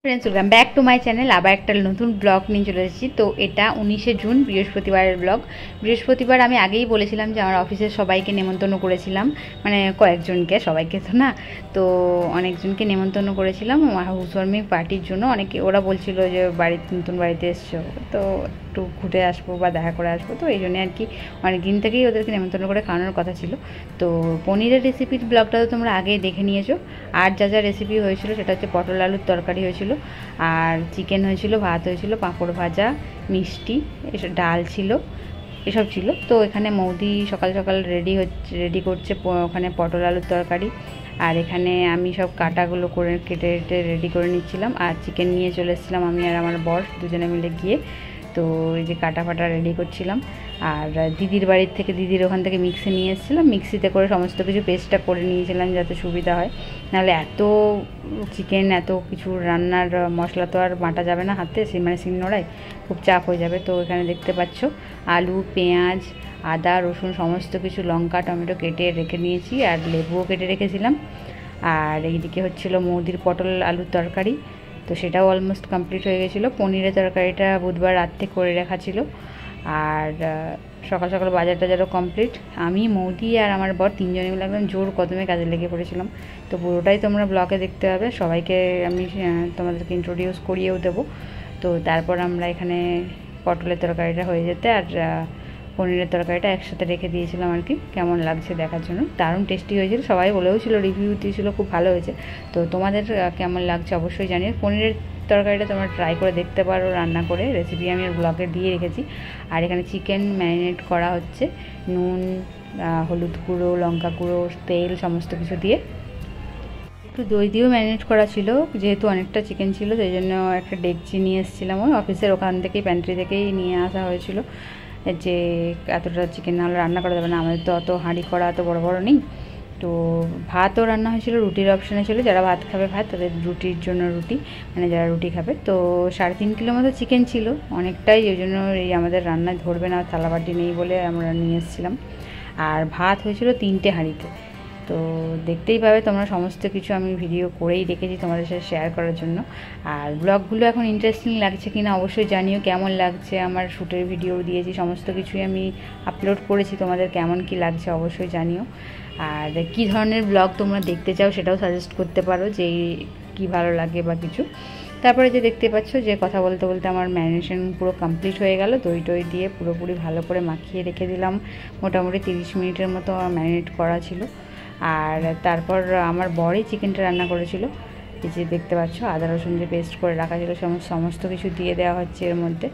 Friends welcome back to my channel आबार एक नतून ब्लग नहीं चले एसेছি। तो এটা 19শে জুন বৃহস্পতিবারের ব্লগ। বৃহস্পতিবার আমি আগেই বলেছিলাম যে আমার অফিসের সবাইকে নেমন্তন্ন করেছিলাম, মানে কয়েকজনকে, সবাইকে তো না, তো অনেকজনকে নেমন্তন্ন করেছিলাম আমার হাউসওয়ার্মিং পার্টির জন্য। অনেকে ওরা বলছিল যে নতুন বাড়িতে এসছো, তো একটু ঘুরে আসবো বা দেখা করে আসবো, তো এই জন্যে আর কি অনেক দিন থেকেই ওদেরকে নেমন্তন্ন করে খাওয়ানোর কথা ছিল। তো পনিরের রেসিপির ব্লগটা তো তোমরা আগেই দেখে নিয়েছো। আর যা যা রেসিপি হয়েছিল সেটা হচ্ছে পটল আলুর তরকারি হয়েছিল, আর চিকেন হয়েছিল, ভাত হয়েছিল, পাঁপড় ভাজা, মিষ্টি, এসব ডাল ছিল, এসব ছিল। তো এখানে মৌদি সকাল সকাল রেডি করছে ওখানে পটল আলুর তরকারি, আর এখানে আমি সব কাটাগুলো করে কেটে রেডি করে নিচ্ছিলাম। আর চিকেন নিয়ে চলে এসেছিলাম আমি আর আমার বর দুজনে মিলে গিয়ে। তো এই যে কাটা ফাটা রেডি করছিলাম। আর দিদির বাড়ির থেকে, দিদির ওখান থেকে মিক্সি নিয়ে এসেছিলাম, মিক্সিতে করে সমস্ত কিছু পেস্টটা করে নিয়েছিলাম যাতে সুবিধা হয়। নাহলে এত চিকেন, এত কিছু রান্নার মশলা তো আর বাটা যাবে না হাতে, মানে শিলনোড়ায় খুব চাপ হয়ে যাবে। তো এখানে দেখতে পাচ্ছ আলু, পেঁয়াজ, আদা, রসুন, সমস্ত কিছু, লঙ্কা, টমেটো কেটে রেখে নিয়েছি, আর লেবুও কেটে রেখেছিলাম। আর এইদিকে হচ্ছিল মৌদির পটল আলুর তরকারি, তো সেটাও অলমোস্ট কমপ্লিট হয়ে গেছিলো। পনিরের তরকারিটা বুধবার রাত্রে করে রাখা ছিল। আর সকাল সকাল বাজার টাজারও কমপ্লিট। আমি, মৌদি আর আমার বর তিনজনে মিলে একদম জোর কদমে কাজে লেগে পড়েছিলাম। তো পুরোটাই তোমরা ব্লগে দেখতে হবে, সবাইকে আমি তোমাদেরকে ইন্ট্রোডিউস করিয়েও দেবো। তো তারপর আমরা এখানে পটলের তরকারিটা হয়ে যেতে আর পনিরের তরকারিটা একসাথে রেখে দিয়েছিলাম আর কি, কেমন লাগছে দেখার জন্য। দারুণ টেস্টি হয়েছিল, সবাই বলেও ছিল, রিভিউ দিয়েছিল খুব ভালো হয়েছে। তো তোমাদের কেমন লাগছে অবশ্যই জানিয়ে। পনিরের তরকারিটা তোমরা ট্রাই করে দেখতে পারো রান্না করে, রেসিপি আমি ব্লগে দিয়ে রেখেছি। আর এখানে চিকেন ম্যারিনেট করা হচ্ছে নুন, হলুদ গুঁড়ো, লঙ্কা গুঁড়ো, তেল, সমস্ত কিছু দিয়ে। একটু দই দিয়েও ম্যারিনেট করা ছিল, যেহেতু অনেকটা চিকেন ছিল সেই জন্য একটা ডেকচি নিয়ে এসেছিলাম, ওই অফিসের ওখান থেকেই, প্যান্ট্রি থেকেই নিয়ে আসা হয়েছিল, যে এতটা চিকেন না হলে রান্না করা যাবে না, আমাদের তো অত হাঁড়ি করা অত বড় বড় নেই। তো ভাতও রান্না হয়েছিল, রুটির অপশানে ছিল, যারা ভাত খাবে ভাত, তাদের রুটির জন্য রুটি, মানে যারা রুটি খাবে। তো 3.5 কিলো মতো চিকেন ছিল, অনেকটাই, ওই জন্য এই আমাদের রান্নায় ধরবে না, থালাবাটি নেই বলে আমরা নিয়ে এসেছিলাম। আর ভাত হয়েছিল 3টে হাঁড়িতে। তো দেখতেই পাবে তোমরা, সমস্ত কিছু আমি ভিডিও করেই রেখেছি তোমাদের সাথে শেয়ার করার জন্য। আর ব্লগগুলো এখন ইন্টারেস্টিং লাগছে কিনা অবশ্যই জানিও, কেমন লাগছে। আমার শ্যুটের ভিডিও দিয়েছি, সমস্ত কিছুই আমি আপলোড করেছি, তোমাদের কেমন কি লাগছে অবশ্যই জানিও। আর কি ধরনের ব্লগ তোমরা দেখতে চাও সেটাও সাজেস্ট করতে পারো, যে কি ভালো লাগে বা কিছু। তারপরে যে দেখতে পাচ্ছ যে কথা বলতে বলতে আমার ম্যারিনেশন পুরো কমপ্লিট হয়ে গেল, দই টই দিয়ে পুরোপুরি ভালো করে মাখিয়ে রেখে দিলাম। মোটামুটি 30 মিনিটের মতো ম্যারিনেট করা ছিল। আর তারপর আমার বরই চিকেনটা রান্না করেছিল। এই যে দেখতে পাচ্ছ আদা রসুন যে পেস্ট করে রাখা ছিল সমস্ত কিছু দিয়ে দেওয়া হচ্ছে এর মধ্যে।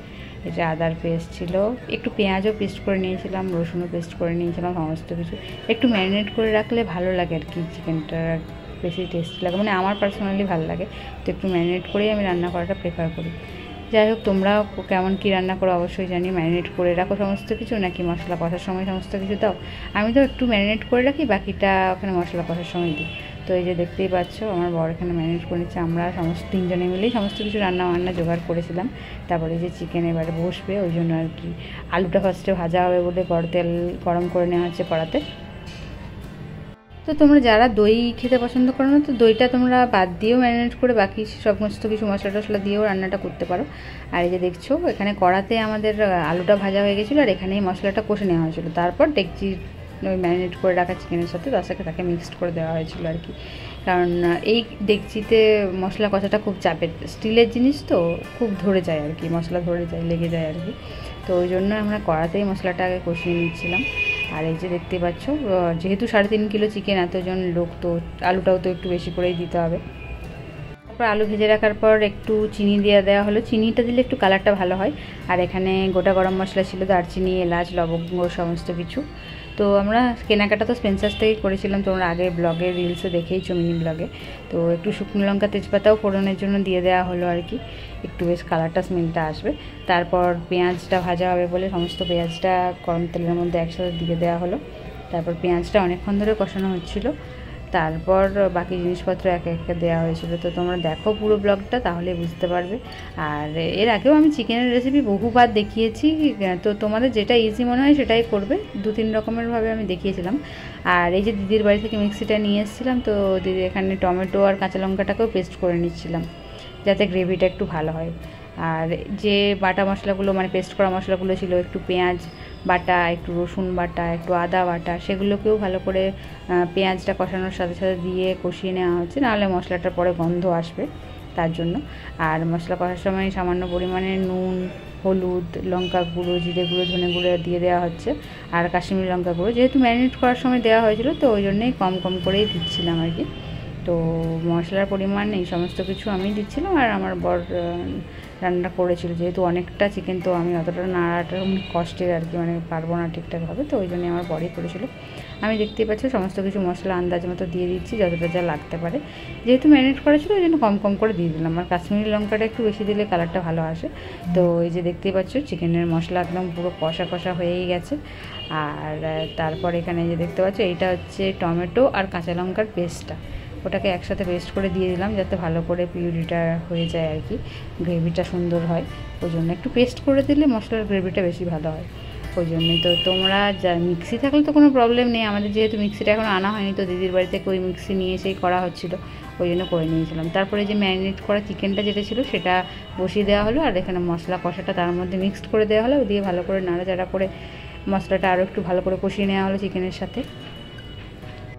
এই যে আদার পেস্ট ছিল, একটু পেঁয়াজও পেস্ট করে নিয়েছিলাম, রসুনও পেস্ট করে নিয়েছিলাম, সমস্ত কিছু একটু ম্যারিনেট করে রাখলে ভালো লাগে আর কি, চিকেনটা বেশি টেস্টি লাগে, মানে আমার পার্সোনালি ভালো লাগে। তো একটু ম্যারিনেট করেই আমি রান্না করাটা প্রেফার করি। যাই হোক, তোমরা কেমন কী রান্না করো অবশ্যই জানি। ম্যারিনেট করে রাখো সমস্ত কিছু, নাকি মশলা কষার সময় সমস্ত কিছু দাও? আমি তো একটু ম্যারিনেট করে রাখি, বাকিটা ওখানে মশলা কষার সময় দিই। তো এই যে দেখতেই পাচ্ছ আমার বর এখানে ম্যারিনেট করে নিচ্ছে, আমরা সমস্ত তিনজনে মিলেই সমস্ত কিছু রান্না জোগাড় করেছিলাম। তারপরে যে চিকেন এবারে বসবে, ওই জন্য আর কি আলুটা ফার্স্টে ভাজা হবে বলে তেল গরম করে নেওয়া হচ্ছে কড়াতে। তো তোমরা যারা দই খেতে পছন্দ করো না, তো দইটা তোমরা বাদ দিয়েও ম্যারিনেট করে বাকি সমস্ত কিছু মশলা টশলা দিয়েও রান্নাটা করতে পারো। আর এই যে দেখছো এখানে কড়াতে আমাদের আলুটা ভাজা হয়ে গেছিলো, আর এখানেই মশলাটা কষে নেওয়া হয়েছিলো। তারপর ডেকচি ওই ম্যারিনেট করে রাখা চিকেনের সাথে তাকে মিক্সড করে দেওয়া হয়েছিল আর কি। কারণ এই ডেকচিতে মশলা কষাটা খুব চাপের, স্টিলের জিনিস তো খুব ধরে যায় আর কি, মশলা ধরে যায়, লেগে যায় আর কি। তো ওই জন্য আমরা কড়াতেই মশলাটা আগে কষিয়ে নিচ্ছিলাম। আর এই যে দেখতে পাচ্ছ, যেহেতু 3.5 কিলো চিকেন, এতজন লোক, তো আলুটাও তো একটু বেশি করেই দিতে হবে। তারপর আলু ভেজে রাখার পর একটু চিনি দিয়ে দেওয়া হলো, চিনিটা দিলে একটু কালারটা ভালো হয়। আর এখানে গোটা গরম মশলা ছিল, দারচিনি, এলাচ, লবঙ্গ, সমস্ত কিছু। তো আমরা কেনাকাটা তো স্পেন্সার্স থেকেই করেছিলাম, তোমরা আগের ব্লগে রিলসে দেখেইছো, মিনি ব্লগে। তো একটু শুকনো লঙ্কা, তেজপাতাও ফোড়নের জন্য দিয়ে দেওয়া হলো আর কি, একটু বেশ কালারটা, স্মেলটা আসবে। তারপর পেঁয়াজটা ভাজা হবে বলে সমস্ত পেঁয়াজটা গরম তেলের মধ্যে একসাথে দিয়ে দেওয়া হলো। তারপর পেঁয়াজটা অনেকক্ষণ ধরে কষানো হচ্ছিলো, তারপর বাকি জিনিসপত্র একে একে দেওয়া হয়েছিল। তো তোমরা দেখো পুরো ব্লগটা, তাহলে বুঝতে পারবে। আর এর আগেও আমি চিকেনের রেসিপি বহুবার দেখিয়েছি, তো তোমাদের যেটা ইজি মনে হয় সেটাই করবে, 2-3 রকমেরভাবে আমি দেখিয়েছিলাম। আর এই যে দিদির বাড়ি থেকে মিক্সিটা নিয়ে এসেছিলাম, তো দিদি এখানে টমেটো আর কাঁচা লঙ্কাটাকেও পেস্ট করে নিচ্ছিলাম। যাতে গ্রেভিটা একটু ভালো হয়। আর যে বাটা মশলাগুলো মানে পেস্ট করা মশলাগুলো ছিল, একটু পেঁয়াজ বাটা, একটু রসুন বাটা, একটু আদা বাটা, সেগুলোকেও ভালো করে পেঁয়াজটা কষানোর সাথে সাথে দিয়ে কষিয়ে নেওয়া হচ্ছে, নাহলে মশলাটার পরে গন্ধ আসবে তার জন্য। আর মশলা কষার সময় সামান্য পরিমাণে নুন, হলুদ, লঙ্কা গুঁড়ো, জিরে গুঁড়ো, ধনে গুঁড়ো দিয়ে দেওয়া হচ্ছে, আর কাশ্মীরি লঙ্কা গুঁড়ো যেহেতু ম্যারিনেট করার সময় দেওয়া হয়েছিল, তো ওই জন্যই কম কম করেই দিচ্ছিলাম আর কি। তো মশলার পরিমাণ এই সমস্ত কিছু আমি দিচ্ছিলাম, আর আমার বর রান্না করেছিল। যেহেতু অনেকটা চিকেন, তো আমি অতটা নাড়াটা কষ্টের আর কি, মানে পারবো না ঠিকঠাকভাবে, তো ওই জন্যই আমার বরই করেছিল। আমি দেখতেই পাচ্ছি সমস্ত কিছু মশলা আন্দাজ মতো দিয়ে দিচ্ছি, যতটা যা লাগতে পারে। যেহেতু ম্যারিনেট করা ছিল ওই জন্য কম কম করে দিয়ে দিলাম। আর কাশ্মীরি লঙ্কাটা একটু বেশি দিলে কালারটা ভালো আসে। তো এই যে দেখতেই পাচ্ছ চিকেনের মশলা একদম পুরো কষা কষা হয়েই গেছে। আর তারপর এখানে যে দেখতে পাচ্ছ এইটা হচ্ছে টমেটো আর কাঁচা লঙ্কার পেস্টটা, ওটাকে একসাথে পেস্ট করে দিয়ে দিলাম যাতে ভালো করে পিউরিটা হয়ে যায় আর কি, গ্রেভিটা সুন্দর হয়। ওই জন্য একটু পেস্ট করে দিলে মশলার গ্রেভিটা বেশি ভালো হয়, ওই জন্যই। তো তোমরা যা মিক্সি থাকলে তো কোনো প্রবলেম নেই, আমাদের যেহেতু মিক্সিটা এখন আনা হয়নি, তো দিদির বাড়ি থেকে ওই মিক্সি নিয়ে এসেই করা হচ্ছিলো, ওই জন্য করে নিয়েছিলাম। তারপরে যে ম্যারিনেট করা চিকেনটা যেটা ছিল সেটা বসিয়ে দেওয়া হলো, আর এখানে মশলা কষাটা তার মধ্যে মিক্সড করে দেওয়া হলো, দিয়ে ভালো করে নাড়াচাড়া করে মশলাটা আরও একটু ভালো করে কষিয়ে নেওয়া হলো চিকেনের সাথে।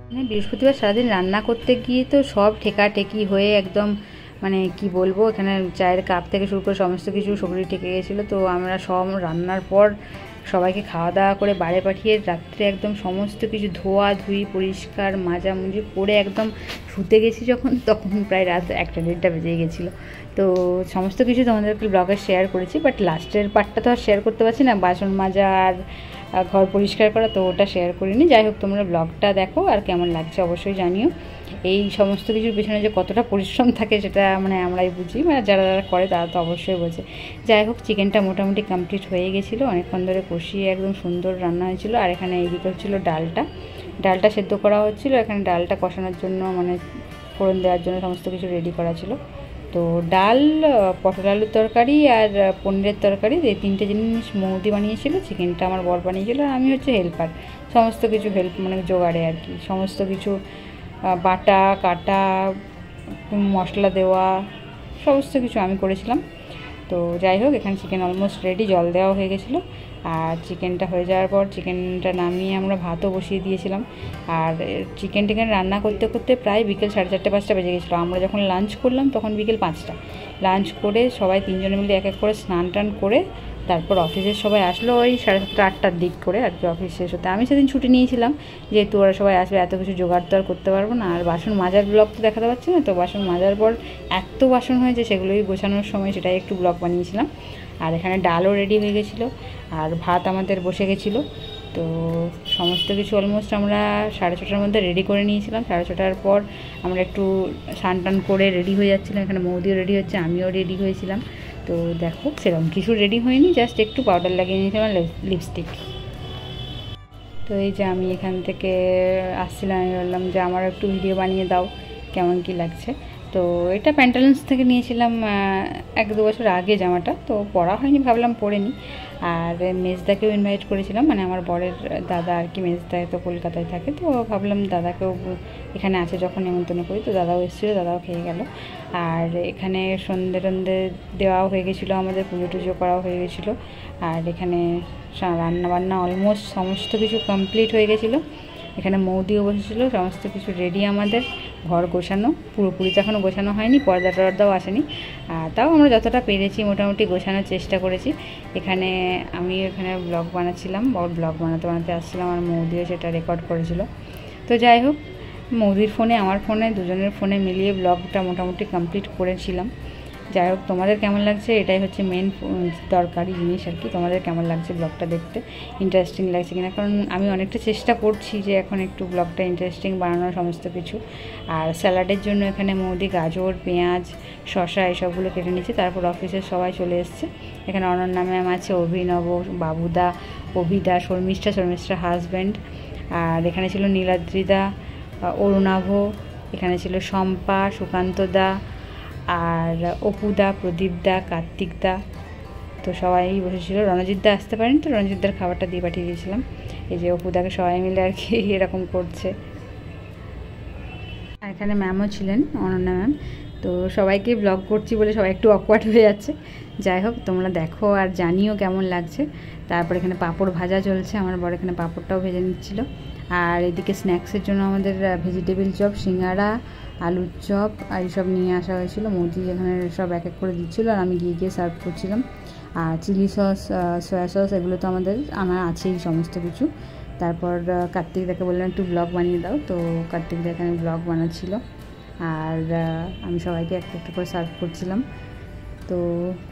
মানে বৃহস্পতিবার সারাদিন রান্না করতে গিয়ে তো সব ঠেকাঠেকি হয়ে একদম মানে কি বলবো, এখানে চায়ের কাপ থেকে শুরু করে সমস্ত কিছু শরীরে ঠেকে গেছিলো। তো আমরা সব রান্নার পর সবাইকে খাওয়া দাওয়া করে বাড়ি পাঠিয়ে রাত্রে একদম সমস্ত কিছু ধোয়া ধুই পরিষ্কার মাজামুজি করে একদম শুতে গেছি যখন, তখন প্রায় রাত 1-1:30 বেজে গেছিলো। তো সমস্ত কিছু তোমাদেরকে ব্লগে শেয়ার করেছি, বাট লাস্টের পার্টটা তো আর শেয়ার করতে পারছি না, বাসন মাজা আর ঘর পরিষ্কার করা, তো ওটা শেয়ার করিনি। যাই হোক, তোমরা ব্লগটা দেখো আর কেমন লাগছে অবশ্যই জানিও। এই সমস্ত কিছুর পেছনে যে কতটা পরিশ্রম থাকে সেটা মানে আমরাই বুঝি, মানে যারা যারা করে তারা তো অবশ্যই বোঝে। যাই হোক, চিকেনটা মোটামুটি কমপ্লিট হয়ে গেছিলো, অনেকক্ষণ ধরে কষিয়ে একদম সুন্দর রান্না হয়েছিল। আর এখানে এইদিকে হচ্ছিলো ডালটা সেদ্ধ করা হচ্ছিলো, এখানে ডালটা কষানোর জন্য মানে ফোড়ন দেওয়ার জন্য সমস্ত কিছু রেডি করা ছিল। তো ডাল, পটল আলুর তরকারি আর পনিরের তরকারি, এই 3টে জিনিস মৌদি বানিয়েছিল, চিকেনটা আমার বর বানিয়েছিল, আর আমি হচ্ছে হেল্পার, সমস্ত কিছু হেল্প মানে জোগাড়ে আর কি, সমস্ত কিছু বাটা কাটা মশলা দেওয়া সমস্ত কিছু আমি করেছিলাম। তো যাই হোক, এখানে চিকেন অলমোস্ট রেডি, জল দেওয়া হয়ে গেছিলো। আর চিকেনটা হয়ে যাওয়ার পর চিকেনটা নামিয়ে আমরা ভাতও বসিয়ে দিয়েছিলাম। আর চিকেন রান্না করতে করতে প্রায় বিকেল 4:30-5টা বেজে গেছিলো। আমরা যখন লাঞ্চ করলাম তখন বিকেল 5টা। লাঞ্চ করে সবাই 3জনে মিলে এক এক করে স্নান টান করে তারপর অফিসের সবাই আসলো ওই 7:30-8টার দিক করে আর কি, অফিস শেষ হতে। আমি সেদিন ছুটি নিয়েছিলাম, যেহেতু ওরা সবাই আসবে, এত কিছু জোগাড় তো আর করতে পারবো না। আর বাসন মাজার ব্লগ তো দেখাতে পারছি না, তো বাসন মাজার পর এত বাসন হয়েছে, সেগুলোই গোছানোর সময় সেটাই একটু ব্লগ বানিয়েছিলাম। আর এখানে ডালও রেডি হয়ে গেছিলো, আর ভাত আমাদের বসে গেছিলো। তো সমস্ত কিছু অলমোস্ট আমরা 6:30টার মধ্যে রেডি করে নিয়েছিলাম। 6:30টার পর আমরা একটু স্নান টান করে রেডি হয়ে যাচ্ছিলাম, এখানে মৌদিও রেডি হচ্ছে, আমিও রেডি হয়েছিলাম। তো দেখো, সেরকম কিছু রেডি হয়নি, জাস্ট একটু পাউডার লাগিয়ে নিয়েছিলাম, লিপস্টিক। তো এই যে আমি এখান থেকে আসছিলাম, আমি বললাম যে আমারও একটু ভিডিও বানিয়ে দাও, কেমন কি লাগছে। তো এটা প্যান্টালুন্স থেকে নিয়েছিলাম 1-2 বছর আগে জামাটা, তো পরা হয়নি, ভাবলাম পরে নিই। আর মেজদাকেও ইনভাইট করেছিলাম, মানে আমার বরের দাদা আর কি, মেজদায় তো কলকাতায় থাকে, তো ভাবলাম দাদাকেও এখানে আছে যখন নিমন্ত্রণ করি, তো দাদাও এসেছিলো, দাদাও খেয়ে গেল। আর এখানে সন্ধে টন্ধে দেওয়াও হয়ে গেছিলো, আমাদের পুজো টুজো করাও হয়ে গেছিলো। আর এখানে রান্নাবান্না অলমোস্ট সমস্ত কিছু কমপ্লিট হয়ে গেছিলো। এখানে মৌদিও বসেছিলো, সমস্ত কিছু রেডি আমাদের, ঘর গোছানো পুরোপুরি তো এখনও গোছানো হয়নি, পর্দা টর্দাও আসেনি, তাও আমরা যতটা পেরেছি মোটামুটি গোছানোর চেষ্টা করেছি। এখানে আমি এখানে ব্লগ বানাচ্ছিলাম, ব্লগ বানাতে আসছিলাম, আর মৌদিও সেটা রেকর্ড করেছিল। তো যাই হোক, মৌদির ফোনে আমার ফোনে দুজনের ফোনে মিলিয়ে ব্লগটা মোটামুটি কমপ্লিট করেছিলাম। যাই হোক, তোমাদের কেমন লাগছে, এটাই হচ্ছে মেন দরকারি জিনিস আর কি। তোমাদের কেমন লাগছে ব্লগটা দেখতে, ইন্টারেস্টিং লাগছে কিনা, কারণ আমি অনেকটা চেষ্টা করছি যে এখন একটু ব্লগটা ইন্টারেস্টিং বানানোর সমস্ত কিছু। আর স্যালাডের জন্য এখানে মৌদি গাজর, পেঁয়াজ, শসা এসবগুলো কেটে নিচ্ছে। তারপর অফিসের সবাই চলে এসছে। এখানে অনন্যা ম্যাম আছে, অভিনব, বাবুদা, অভিদা, শর্মিষ্ঠা হাজব্যান্ড, আর এখানে ছিল নীলাদ্রিদা, অরুণাভ, এখানে ছিল শম্পা, সুকান্তদা, আর অপুদা, প্রদীপদা, কার্তিকদা, তো সবাই বসেছিল। রণজিৎদা আসতে পারেন, তো রণজিৎদার খাবারটা দিয়ে পাঠিয়ে দিয়েছিলাম। এই যে অপুদাকে সবাই মিলে আর কি এরকম করছে। আর এখানে ম্যামও ছিলেন, অনন্যা ম্যাম। তো সবাইকে ব্লগ করছি বলে সবাই একটু অকওয়ার্ড হয়ে যাচ্ছে। যাই হোক, তোমরা দেখো আর জানিও কেমন লাগছে। তারপর এখানে পাঁপড় ভাজা চলছে, আমার বড় এখানে পাঁপড়টাও ভেজে নিচ্ছিল। আর এদিকে স্ন্যাক্সের জন্য আমাদের ভেজিটেবিল চপ, সিঙ্গাড়া, আলুর চপ আর এইসব নিয়ে আসা হয়েছিল। মোদি এখানে সব এক এক করে দিচ্ছিলো আর আমি গিয়ে সার্ভ করছিলাম। আর চিলি সস, সয়া সস এগুলো তো আমার আছেই সমস্ত কিছু। তারপর কার্তিকদাকে বললাম একটু ব্লগ বানিয়ে দাও, তো কার্তিকদা এখানে ব্লগ বানাচ্ছিল আর আমি সবাইকে একটা একটা করে সার্ভ করছিলাম। তো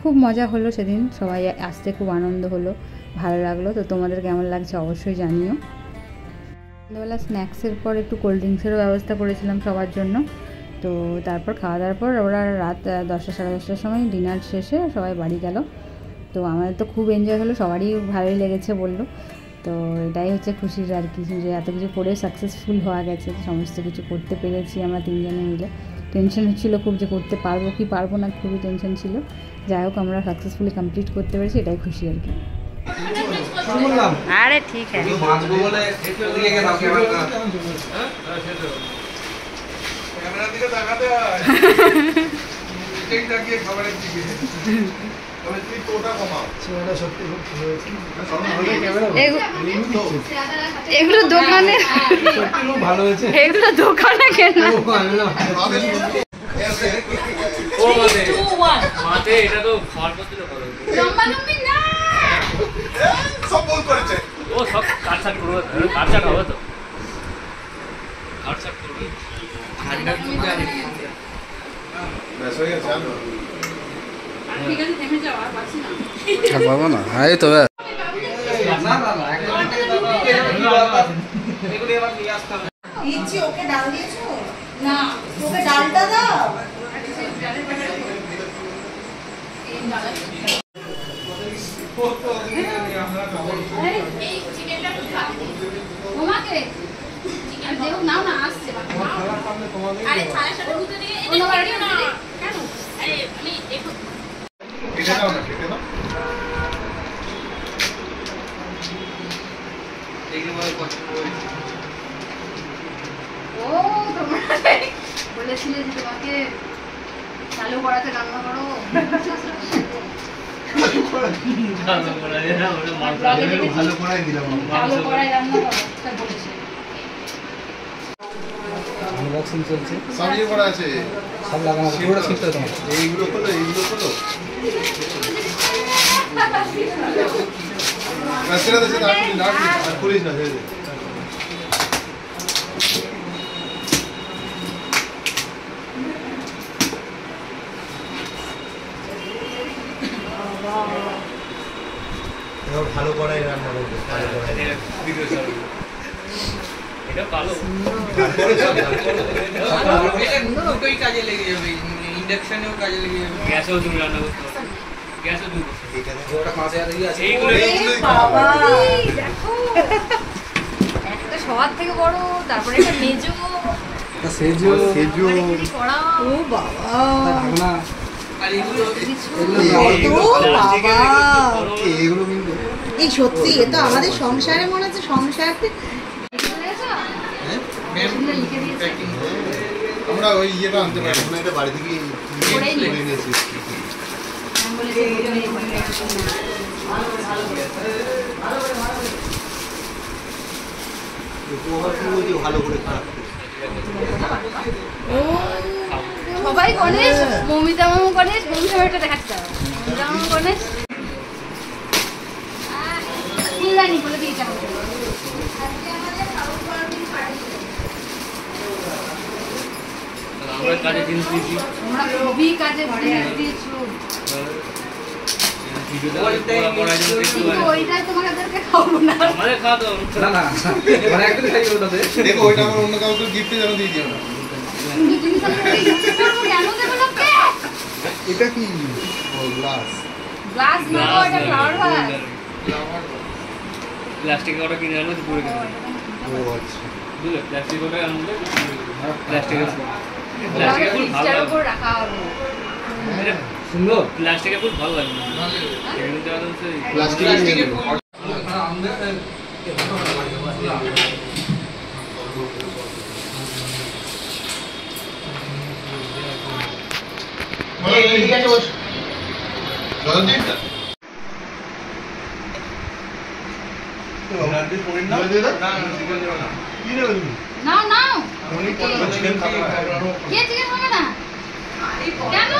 খুব মজা হলো সেদিন, সবাই আসতে খুব আনন্দ হলো, ভালো লাগলো। তো তোমাদের কেমন লাগছে অবশ্যই জানিও। সন্ধ্যাবেলা স্ন্যাক্সের পর একটু কোল্ড ড্রিঙ্কসেরও ব্যবস্থা করেছিলাম সবার জন্য। তো তারপর খাওয়া দাওয়ার পর ওরা রাত 10টা সাড়ে 10টার সময় ডিনার শেষে সবাই বাড়ি গেল। তো আমাদের তো খুব এনজয় হলো, সবারই ভালোই লেগেছে বললো। তো এটাই হচ্ছে খুশির আর কি, যে এত কিছু করে সাকসেসফুল হওয়া গেছে, সমস্ত কিছু করতে পেরেছি আমরা তিনজনে মিলে। টেনশন হচ্ছিলো খুব যে করতে পারবো কি পারবো না, খুবই টেনশন ছিল। যাই হোক, আমরা সাকসেসফুলি কমপ্লিট করতে পেরেছি, এটাই খুশি আর কি। আরে ঠিক আছে, এগুলো দোকানে ভালো হয়েছে, এগুলো দোকানে কেন এটা তো খাওয়ার পর দিলে ভালো সব বল করেছে ও, সব কাটছাট করবে, কাটছাট হবে তো, কাটছাট করবে ঠান্ডা দুধ আর ব্যাস হয়ে গেছে। ঠিক আছে, থেমে যাও, আর পাচ্ছি না, আর পাবো না। হ্যাঁ তো না না না, একদম এগুলো এবার নিয়ে আসতে হবে। দিচ্ছি, ওকে ডাল দিয়েছো না? ওকে ডালটা দাও। বলেছিলে যে তোমাকে চালু করাতে রান্না করো, ভালো করাই দিলাম, ভালো করাই রান্না করো তাই বলেছে। আনবক্সিং চলছে, সবই করা আছে, সব লাগানো আছে, পুরো ঠিক করে দাও। এইগুলো হলো সেটা দেশে না আর পুলিশ না ছেড়ে দে। ভালো করাই রান্না করবে, এটা ভালো, দুটোই কাজে লেগে যাবে, ইন্ডাকশনেও কাজে লেগে যাবে, গ্যাসেও তুমি রান্না করতে পারো, গ্যাসও তুমি ওটা 5000 আছে। এইগুলো বাবা দেখো, একটা সবার থেকে বড়, তারপরে একটা মেজো, সেজো কড়া, ও বাবা ভাগনা, আর এগুলো বাবা, এগুলো কিন্তু এই সত্যি এ তো আমাদের সংসারে মনে হচ্ছে সংসারে। আমরা ওই ইয়েটা আনতে পারি না, এটা বাড়ি থেকে এনেছি। ভালো করে খারাপ সবাই গণেশ, মমিতা মামু গণেশ, মমিতা মামুটা দেখাচ্ছে, মমিতা মামু গণেশ, ফুলদানি বলে দিয়েছে আমাকে। আমরা কাজে জিনিস দিয়েছি, তোমরা খুবই কাজে ঘরে দিয়েছো, কিন্তু ওইটাই তোমাদেরকে খাওয়াবো না, আমাদের খাওয়া দাওয়া না না মানে একদম খাই ওটাতে। দেখো, ওইটা আমার অন্য কাউকে গিফটে যেন দিয়ে দিও না। কিন্তু জিনিস আমরা ইউজ করবো কেন দেবো লোককে? এটা কি গ্লাস? গ্লাস না, ওটা ফ্লাওয়ার ভাস। প্লাস্টিক ওটা কিনে আনলে তো পড়ে গেল, ও আচ্ছা, বুঝলে, প্লাস্টিক ওটা আনলে প্লাস্টিকের প্লাস্টিকের স্টার উপর রাখা হবে। সুন্দর, প্লাস্টিকের ফুল ভালো লাগে না, প্লাস্টিকের নাও নাও কে চিকেন খাবে না কেন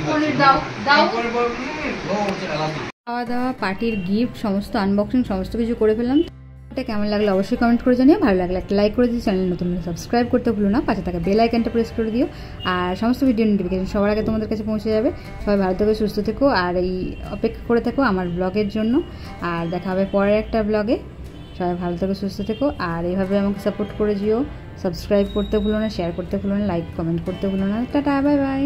পনির দাও দাও খাওয়া দাওয়া পার্টির গিফট সমস্ত আনবক্সিং সমস্ত কিছু করে ফেললাম। এটা কেমন লাগলো অবশ্যই কমেন্ট করে জানিও। ভালো লাগলে একটা লাইক করে দিও, চ্যানেল নতুন সাবস্ক্রাইব করতে ভুলো না, পাশে থাকা বেল আইকনটা প্রেস করে দিও। আর সমস্ত ভিডিও নোটিফিকেশন সবার আগে তোমাদের কাছে পৌঁছে যাবে। সবাই ভালো থেকো, সুস্থ থেকো, আর এই অপেক্ষা করে থেকো আমার ব্লগের জন্য। আর দেখা হবে পরের একটা ব্লগে। সবাই ভালো থেকো, সুস্থ থেকো, আর এইভাবে আমাকে সাপোর্ট করে দিও। সাবস্ক্রাইব করতে ভুলো না, শেয়ার করতে ভুলো না, লাইক কমেন্ট করতে ভুলো না। Tata, bye bye.